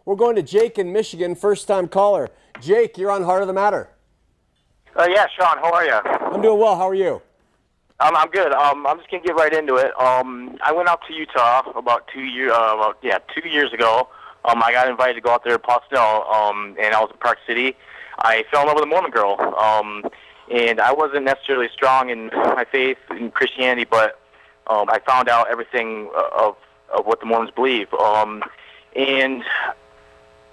We're going to Jake in Michigan, first-time caller. Jake, you're on Heart of the Matter. Yeah, Shawn, how are you? I'm doing well. How are you? I'm good. I'm just gonna get right into it. I went out to Utah about 2 years ago. I got invited to go out there to Postel, and I was in Park City. I fell in love with a Mormon girl, and I wasn't necessarily strong in my faith in Christianity, but I found out everything of what the Mormons believe. And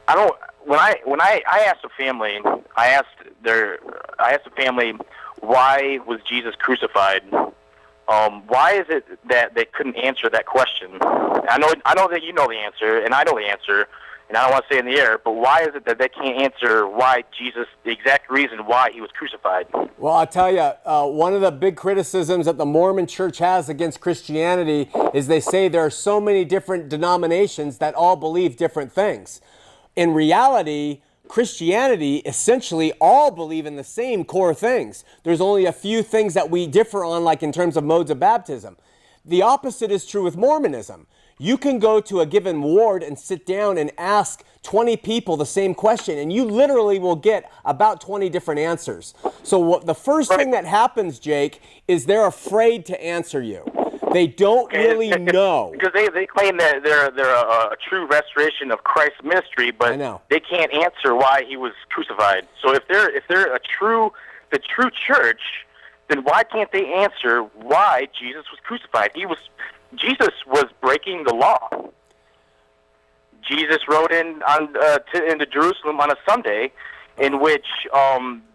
I don't. When I asked the family, I asked the family, why was Jesus crucified? Why is it that they couldn't answer that question? I know that you know the answer, and I know the answer, and I don't want to say it in the air, but why is it that they can't answer why Jesus, the exact reason why he was crucified? Well, I'll tell you, one of the big criticisms that the Mormon church has against Christianity is they say there are so many different denominations that all believe different things. In reality, Christianity essentially all believe in the same core things. There's only a few things that we differ on, like in terms of modes of baptism. The opposite is true with Mormonism. You can go to a given ward and sit down and ask 20 people the same question, and you literally will get about 20 different answers. So the first thing that happens, Jake, is they're afraid to answer you. They don't really know. Because they claim that they're a true restoration of Christ's ministry, but they can't answer why he was crucified. So if they're the true church, then why can't they answer why Jesus was crucified? Jesus was breaking the law. Jesus rode into Jerusalem on a Sunday, in which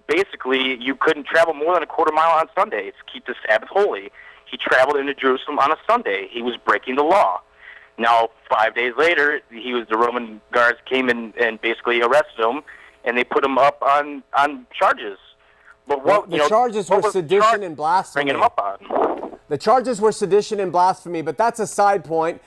basically you couldn't travel more than a quarter mile on Sundays to keep the Sabbath holy. He traveled into Jerusalem on a Sunday. He was breaking the law. Now, 5 days later, the Roman guards came in and basically arrested him, and they put him up on charges. But the charges were sedition and blasphemy. Bringing him up on. The charges were sedition and blasphemy, but that's a side point.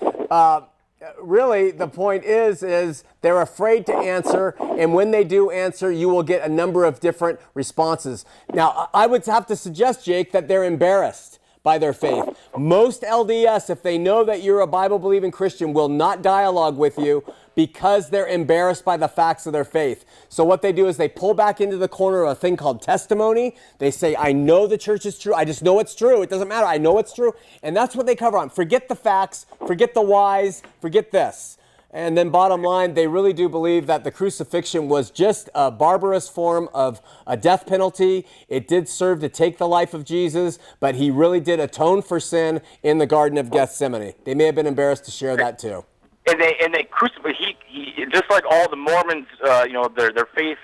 Really, the point is they're afraid to answer, and when they do answer, you will get a number of different responses. Now, I would have to suggest, Jake, that they're embarrassed by their faith. Most LDS, if they know that you're a Bible-believing Christian, will not dialogue with you because they're embarrassed by the facts of their faith. So what they do is they pull back into the corner of a thing called testimony. They say, I know the church is true. I just know it's true. It doesn't matter. I know it's true. And that's what they cover on. Forget the facts. Forget the whys. Forget this. And then bottom line, they really do believe that the crucifixion was just a barbarous form of a death penalty. It did serve to take the life of Jesus, but he really did atone for sin in the Garden of Gethsemane. They may have been embarrassed to share that too. And they crucified. He just like all the Mormons, their faith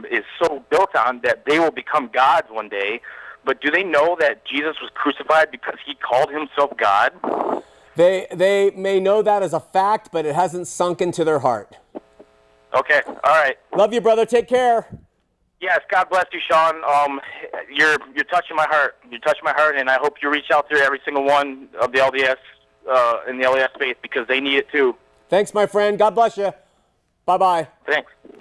is so built on that they will become gods one day. But do they know that Jesus was crucified because he called himself God? They may know that as a fact, but it hasn't sunk into their heart. Okay, all right. Love you, brother. Take care. Yes, God bless you, Shawn. You're touching my heart. You're touching my heart, and I hope you reach out to every single one of the LDS in the LDS faith because they need it too. Thanks, my friend. God bless you. Bye-bye. Thanks.